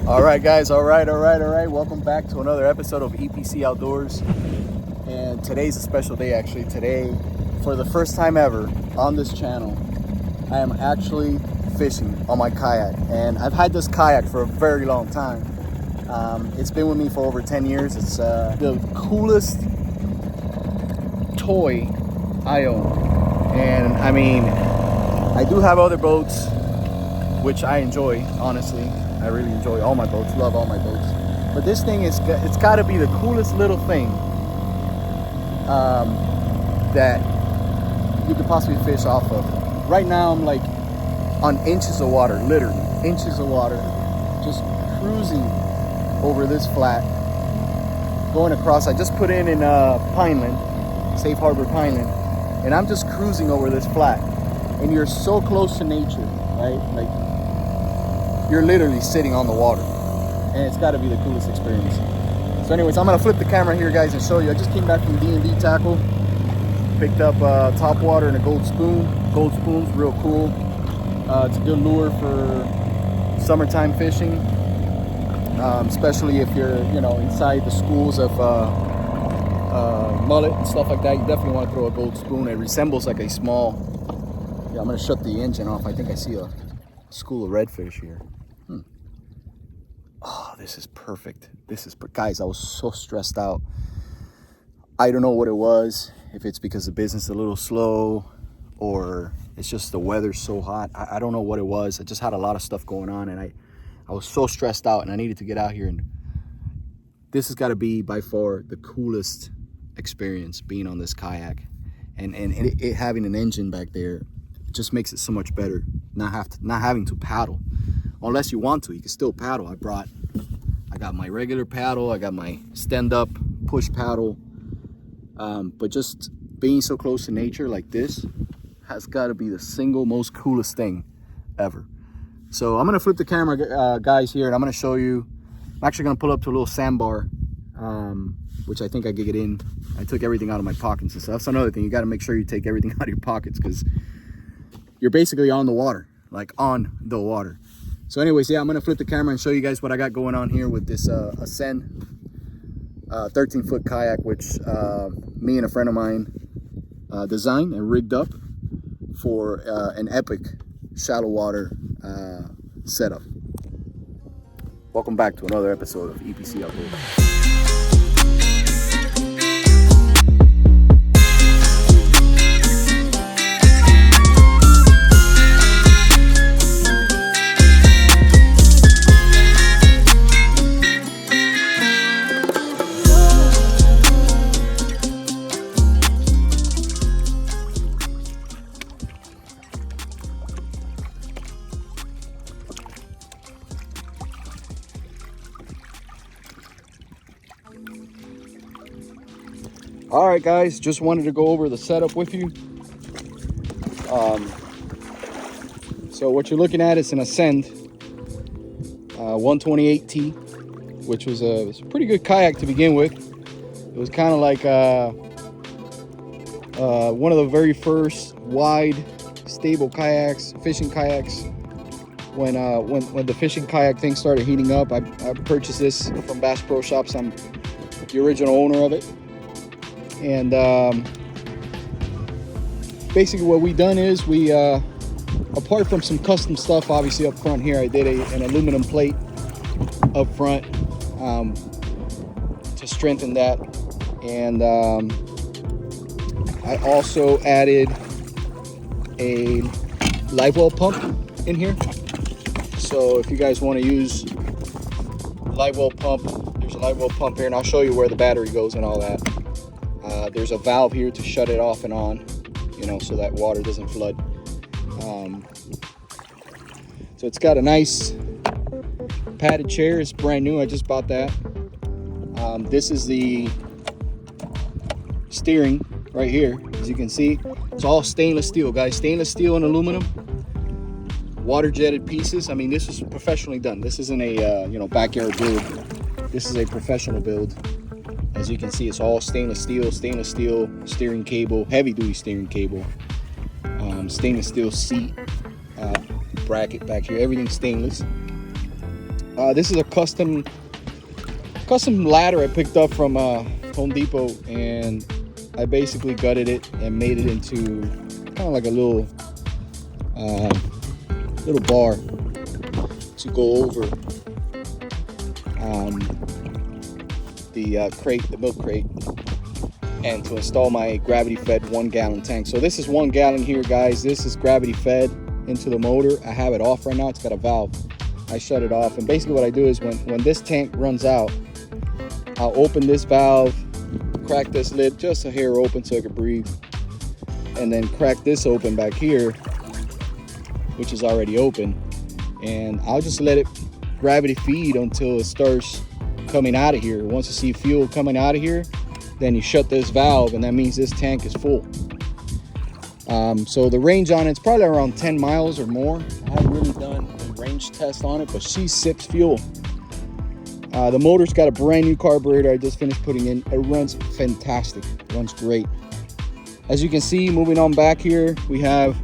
All right, guys. All right. Welcome back to another episode of EPC Outdoors. And today's a special day, actually. Today, for the first time ever on this channel, I am actually fishing on my kayak. And I've had this kayak for a very long time. It's been with me for over 10 years. It's the coolest toy I own. And I mean, I do have other boats, which I enjoy, honestly. I really enjoy all my boats, love all my boats. But this thing, it's got to be the coolest little thing that you could possibly fish off of. Right now, I'm like on inches of water, literally inches of water, just cruising over this flat, going across. I just put in Pineland, Safe Harbor Pineland, and I'm just cruising over this flat. And you're so close to nature, right? Like, you're literally sitting on the water, and it's got to be the coolest experience. So anyways, I'm gonna flip the camera here, guys, and show you. I just came back from D&D Tackle, picked up top water and a gold spoon. Gold spoon's real cool. It's a good lure for summertime fishing, especially if you're, inside the schools of mullet and stuff like that. You definitely want to throw a gold spoon. It resembles like a small. Yeah, I'm gonna shut the engine off. I think I see a school of redfish here. Oh, this is perfect. Guys, I was so stressed out. I don't know what it was, if it's because the business is a little slow or it's just the weather's so hot. I don't know what it was. I just had a lot of stuff going on, and I was so stressed out, and I needed to get out here. And this has got to be by far the coolest experience, being on this kayak, and it having an engine back there. It just makes it so much better. Not having to paddle. Unless you want to, you can still paddle. I got my regular paddle, I got my stand-up push paddle. But just being so close to nature like this has got to be the single most coolest thing ever. So I'm gonna flip the camera, guys, here, and I'm gonna show you. I'm actually gonna pull up to a little sandbar, which I think I could get in. I took everything out of my pockets and stuff. That's another thing. You got to make sure you take everything out of your pockets, because you're basically on the water, like on the water. So anyways, yeah, I'm gonna flip the camera and show you guys what I got going on here with this Ascend 13-foot kayak, which me and a friend of mine designed and rigged up for an epic shallow water setup. Welcome back to another episode of EPC Outdoors. All right, guys, just wanted to go over the setup with you. So what you're looking at is an Ascend 128T, which was a pretty good kayak to begin with. It was kind of like one of the very first wide, stable kayaks, fishing kayaks. When the fishing kayak thing started heating up, I purchased this from Bass Pro Shops. I'm the original owner of it. And basically what we done is we, apart from some custom stuff, obviously up front here, I did an aluminum plate up front to strengthen that. And I also added a live well pump in here. So if you guys want to use live well pump, there's a live well pump here, and I'll show you where the battery goes and all that. There's a valve here to shut it off and on, so that water doesn't flood. So it's got a nice padded chair. It's brand new. I just bought that. This is the steering right here. As you can see, it's all stainless steel, guys. Stainless steel and aluminum. Water jetted pieces. I mean, this is professionally done. This isn't a backyard build. This is a professional build. As you can see, it's all stainless steel steering cable, heavy duty steering cable, stainless steel seat bracket back here, everything's stainless. This is a custom ladder I picked up from Home Depot, and I basically gutted it and made it into kind of like a little bar to go over the milk crate, and to install my gravity fed 1 gallon tank. So this is 1 gallon here, guys. This is gravity fed into the motor. I have it off right now. It's got a valve. I shut it off, and basically what I do is when this tank runs out, I'll open this valve, crack this lid just a hair open so I can breathe, and then crack this open back here, which is already open, and I'll just let it gravity feed until it starts coming out of here. Once you see fuel coming out of here, then you shut this valve, and that means this tank is full. So the range on it's probably around 10 miles or more. I haven't really done a range test on it, but she sips fuel. The motor's got a brand new carburetor I just finished putting in. It runs fantastic. It runs great. As you can see, moving on back here, we have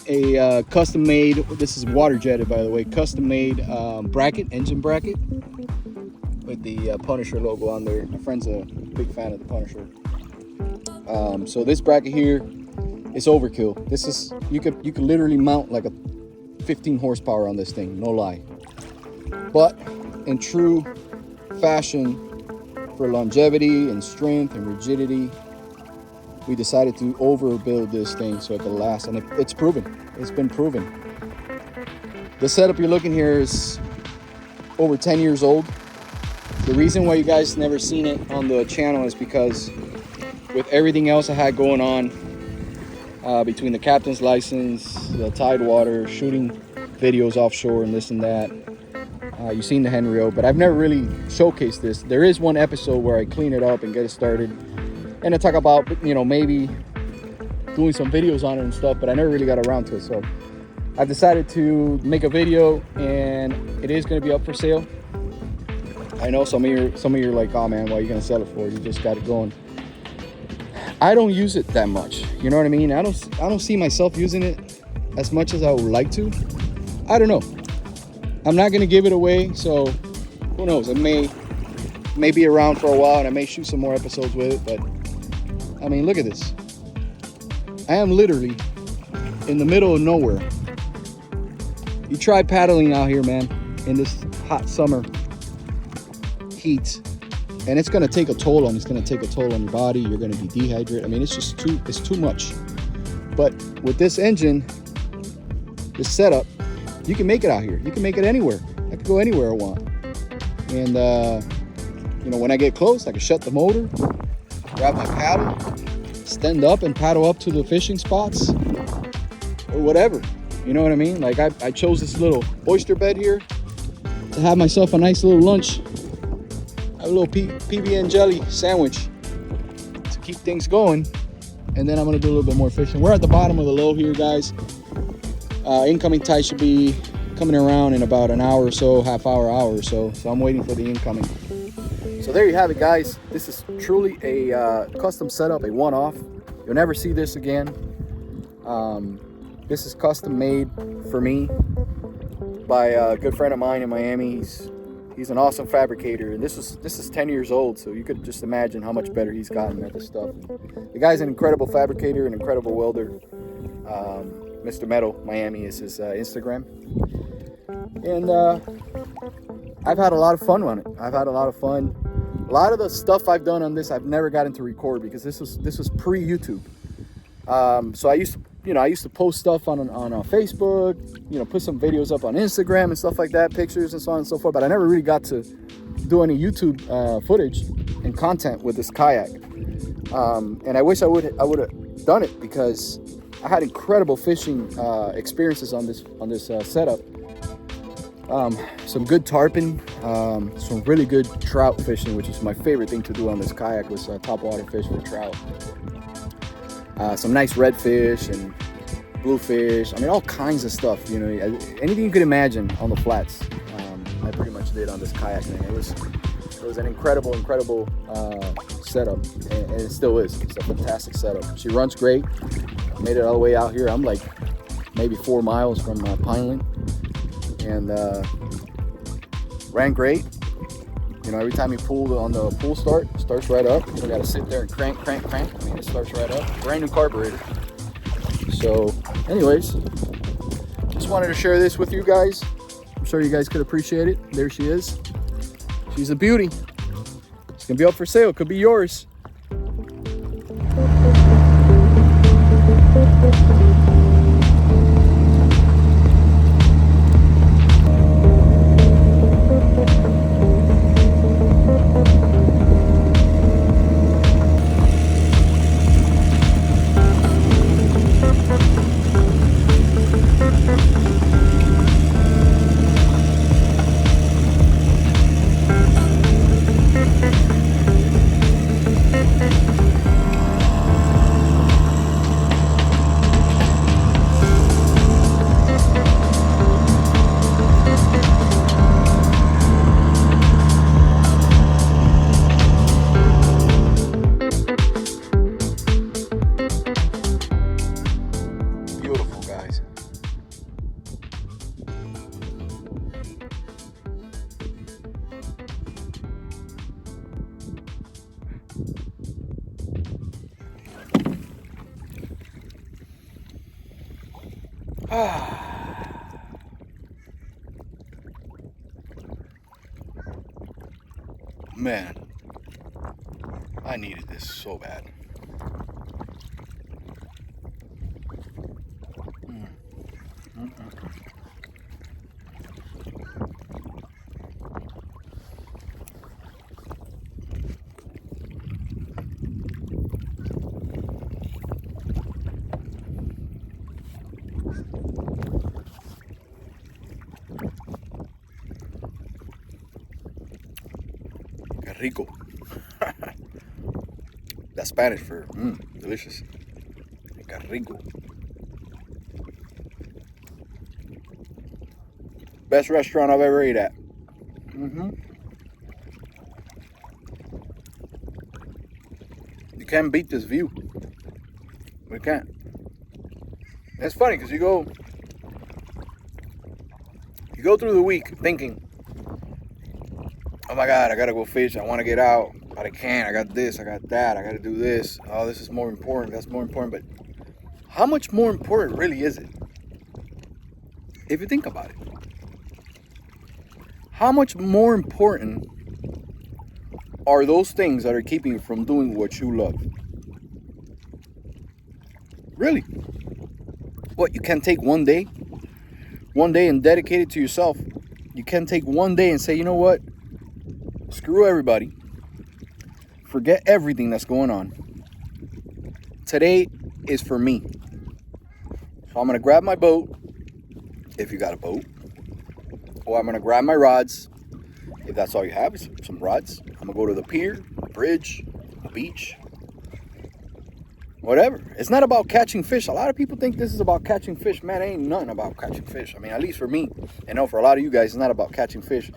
a custom made, this is water jetted by the way, custom made bracket, engine bracket with the Punisher logo on there. My friend's a big fan of the Punisher. So this bracket here is overkill. This is, you could literally mount like a 15 horsepower on this thing, no lie. But in true fashion for longevity and strength and rigidity, we decided to overbuild this thing so it could last, and it's proven. It's been proven. The setup you're looking here is over 10 years old. The reason why you guys never seen it on the channel is because with everything else I had going on, between the captain's license, the Tidewater, shooting videos offshore and this and that, you've seen the Henry, but I've never really showcased this. There is one episode where I clean it up and get it started, and I talk about, you know, maybe doing some videos on it and stuff, but I never really got around to it. So I decided to make a video, and it is going to be up for sale. I know some of you are like, oh man, why are you going to sell it for? You just got it going. I don't use it that much, you know what I mean? I don't see myself using it as much as I would like to. I don't know. I'm not going to give it away, so who knows? It may be around for a while, and I may shoot some more episodes with it. But I mean, look at this. I am literally in the middle of nowhere. You try paddling out here, man, in this hot summer heat, and it's going to take a toll on you. It's going to take a toll on your body. You're going to be dehydrated. I mean, it's too much. But with this engine, this setup, you can make it out here. You can make it anywhere. I could go anywhere I want. And you know, when I get close, I can shut the motor, grab my paddle, stand up and paddle up to the fishing spots or whatever. You know what I mean? Like I chose this little oyster bed here to have myself a nice little lunch, a little PB and jelly sandwich to keep things going. And then I'm gonna do a little bit more fishing. We're at the bottom of the low here, guys. Incoming tide should be coming around in about an hour or so, half hour or so. So I'm waiting for the incoming. So there you have it, guys. This is truly a custom setup, a one-off. You'll never see this again. This is custom made for me by a good friend of mine in Miami. He's an awesome fabricator, and this is 10 years old, so you could just imagine how much better he's gotten at this stuff. The guy's an incredible fabricator, an incredible welder. Mr. Metal Miami is his Instagram, and I've had a lot of fun on it. I've had a lot of fun. A lot of the stuff I've done on this, I've never gotten to record because this was pre-YouTube. So I used to post stuff on Facebook, you know, put some videos up on Instagram and stuff like that, pictures and so on and so forth. But I never really got to do any YouTube footage and content with this kayak. And I wish I would have done it because I had incredible fishing experiences on this setup. Some good tarpon, some really good trout fishing, which is my favorite thing to do on this kayak, was topwater fish for trout. Some nice redfish and bluefish. I mean, all kinds of stuff, you know, anything you could imagine on the flats. I pretty much did on this kayak, man. It was an incredible setup, and it still is. It's a fantastic setup. She runs great. Made it all the way out here. I'm like maybe 4 miles from Pineland, and ran great. You know, every time you pull on the pull start, it starts right up. You don't got to sit there and crank. I mean, it starts right up. Brand new carburetor. So, anyways, just wanted to share this with you guys. I'm sure you guys could appreciate it. There she is. She's a beauty. It's gonna be up for sale. Could be yours. Beautiful, guys. Man, I needed this so bad. Qué rico. That's Spanish for delicious. Qué rico. Best restaurant I've ever ate at. You can't beat this view. We can't. It's funny because you go through the week thinking, oh my God, I gotta go fish. I want to get out, but I can't. I got this, I got that. I got to do this. Oh, this is more important. That's more important. But how much more important really is it? If you think about it, how much more important are those things that are keeping you from doing what you love? Really? What, you can't take one day and dedicate it to yourself? You can't take one day and say, you know what? Screw everybody. Forget everything that's going on. Today is for me. So I'm going to grab my boat, if you got a boat. Or I'm going to grab my rods, if that's all you have, is some rods. I'm going to go to the pier, the bridge, the beach, whatever. It's not about catching fish. A lot of people think this is about catching fish. Man, it ain't nothing about catching fish. I mean, at least for me. I know for a lot of you guys, it's not about catching fish.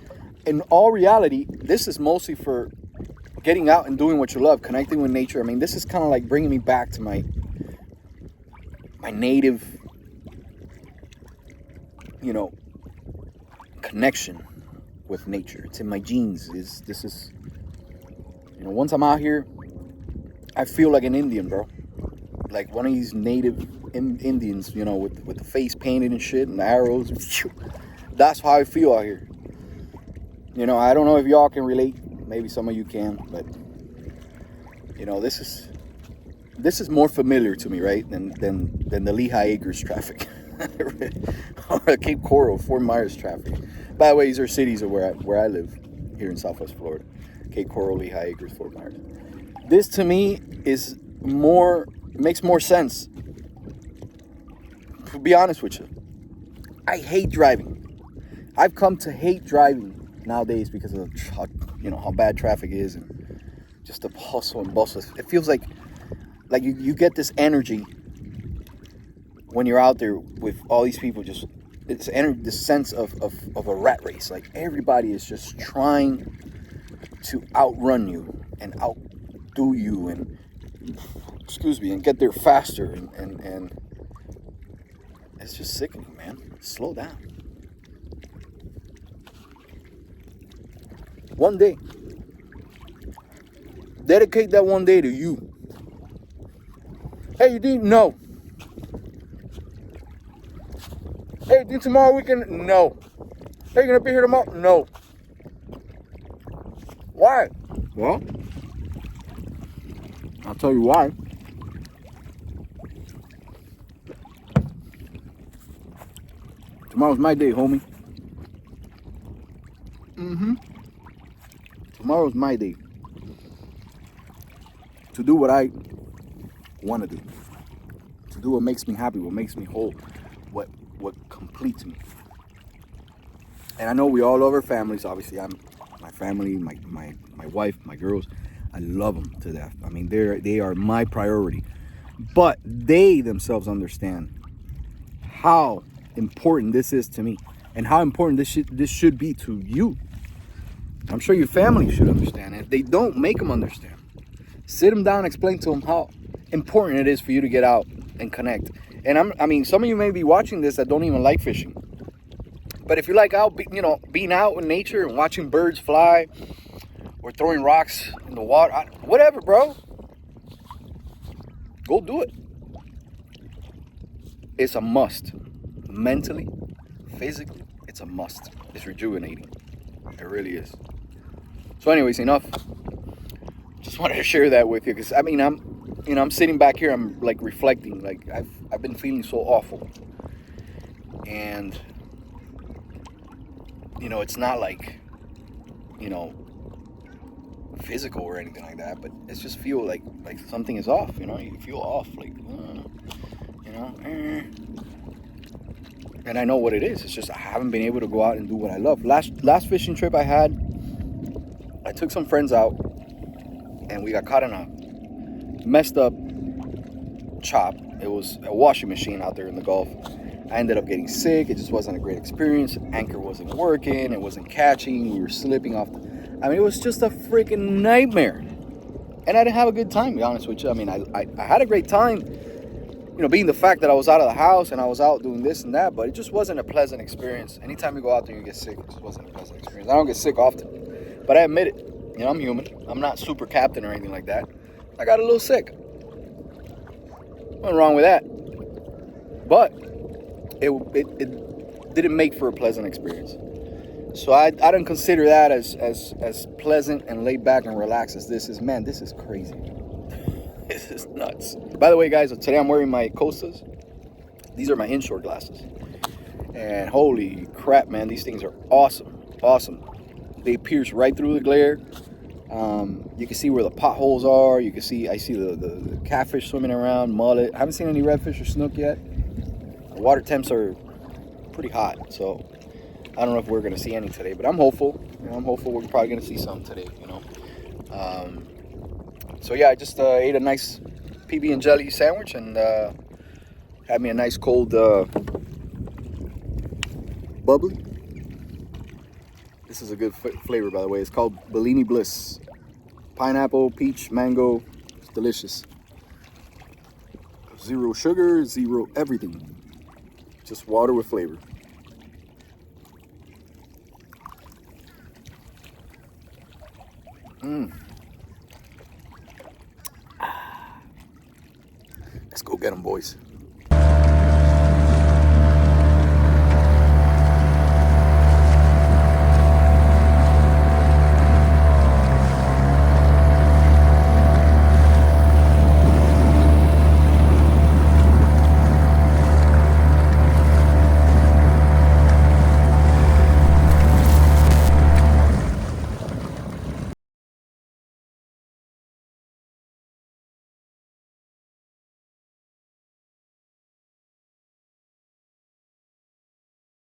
In all reality, this is mostly for getting out and doing what you love, connecting with nature. I mean, this is kind of like bringing me back to my native, you know, connection with nature. It's in my genes. This is, you know, once I'm out here, I feel like an Indian, bro. Like one of these native Indians, you know, with the face painted and shit and the arrows. That's how I feel out here. You know, I don't know if y'all can relate. Maybe some of you can, but you know, this is more familiar to me, right, than the Lehigh Acres traffic or Cape Coral, Fort Myers traffic. By the way, these are cities of where I live here in Southwest Florida. Cape Coral, Lehigh Acres, Fort Myers. This to me makes more sense. To be honest with you, I hate driving. I've come to hate driving nowadays because of how bad traffic is and just the hustle and bustle. It feels like you get this energy when you're out there with all these people. Just this sense of a rat race. Like everybody is just trying to outrun you and outdo you and and get there faster and it's just sickening, man. Slow down. One day. Dedicate that one day to you. Hey, you think? No. Hey, you think tomorrow weekend? No. Hey, you gonna be here tomorrow? No. Why? Well, I'll tell you why. Tomorrow's my day, homie. Tomorrow's my day to do what I want to do. To do what makes me happy, what makes me whole, what completes me. And I know we all love our families. Obviously, my family, my wife, my girls. I love them to death. I mean, they are my priority. But they themselves understand how important this is to me and how important this should be to you. I'm sure your family should understand. And if they don't, make them understand. Sit them down, explain to them how important it is for you to get out and connect. And I mean, some of you may be watching this that don't even like fishing. But if you like out, being out in nature and watching birds fly or throwing rocks in the water, whatever, bro, go do it. It's a must. Mentally, physically, it's a must. It's rejuvenating. It really is. So anyways, enough. Just wanted to share that with you because I mean, I'm sitting back here, I'm like reflecting, like I've been feeling so awful. And it's not like, physical or anything like that, but it's just feel like something is off, you feel off, like, and I know what it is. It's just I haven't been able to go out and do what I love. Last fishing trip I had, I took some friends out and we got caught in a messed up chop. It was a washing machine out there in the Gulf. I ended up getting sick. It just wasn't a great experience. Anchor wasn't working. It wasn't catching. We were slipping off. I mean, it was just a freaking nightmare. And I didn't have a good time, to be honest with you. I mean, I had a great time, being the fact that I was out of the house and I was out doing this and that, but it just wasn't a pleasant experience. Anytime you go out there and you get sick, it just wasn't a pleasant experience. I don't get sick often, but I admit it. I'm human. I'm not super captain or anything like that. I got a little sick. Nothing wrong with that. But it didn't make for a pleasant experience. So I don't consider that as pleasant and laid back and relaxed as this is. Man, this is crazy. This is nuts. By the way, guys, today I'm wearing my Costas. These are my inshore glasses. And holy crap, man, these things are awesome. Awesome. They pierce right through the glare. You can see where the potholes are. I see the catfish swimming around, mullet. I haven't seen any redfish or snook yet. The water temps are pretty hot, so I don't know if we're going to see any today, but I'm hopeful. I'm hopeful we're probably going to see some today, So yeah, I just ate a nice PB and jelly sandwich and had me a nice cold bubbly. This is a good flavor, by the way. It's called Bellini Bliss. Pineapple, peach, mango. It's delicious. Zero sugar, zero everything. Just water with flavor. Let's go get them, boys.